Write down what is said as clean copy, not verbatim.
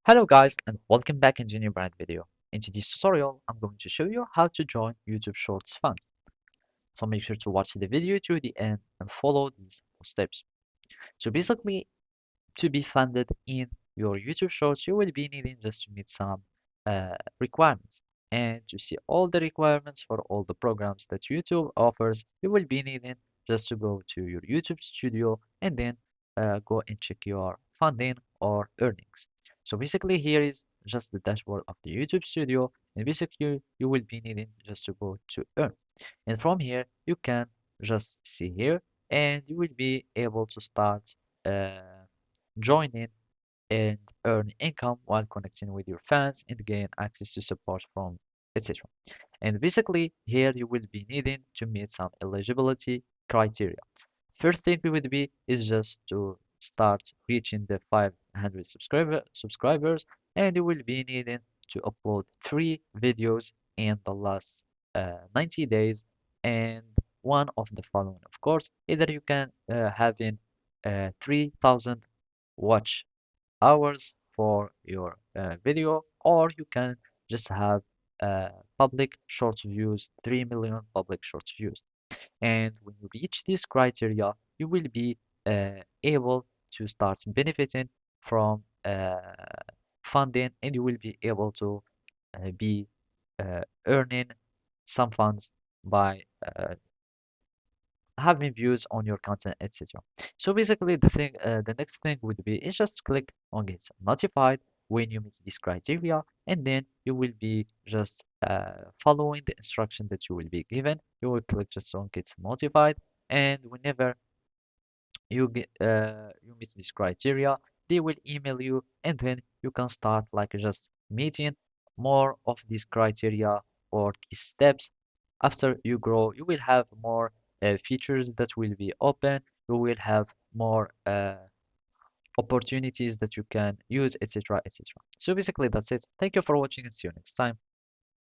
Hello guys and welcome back in a new brand video. In today's tutorial, I'm going to show you how to join YouTube Shorts Fund. So make sure to watch the video to the end and follow these steps. So basically, to be funded in your YouTube Shorts, you will be needing just to meet some requirements. And to see all the requirements for all the programs that YouTube offers, you will be needing just to go to your YouTube studio and then go and check your funding or earnings. So basically, here is just the dashboard of the YouTube studio, and basically, you will be needing just to go to earn. And from here, you can just see here, and you will be able to start uh, joining and earn income while connecting with your fans and gain access to support from etc. And basically, here you will be needing to meet some eligibility criteria. First thing we would be is just to start reaching the 500 subscribers, and you will be needing to upload 3 videos in the last 90 days, and one of the following, of course. Either you can having 3,000 watch hours for your video, or you can just have public short views, 3 million public short views. And when you reach this criteria, you will be able to start benefiting from funding, and you will be able to be earning some funds by having views on your content, etc. So basically, the next thing would be is just click on get notified when you meet this criteria, and then you will be just following the instruction that you will be given. You will click just on get notified, and whenever you meet this criteria, they will email you, and then you can start like just meeting more of these criteria or these steps. After you grow, you will have more features that will be open. You will have more opportunities that you can use, etc., etc. So basically, that's it. Thank you for watching and see you next time.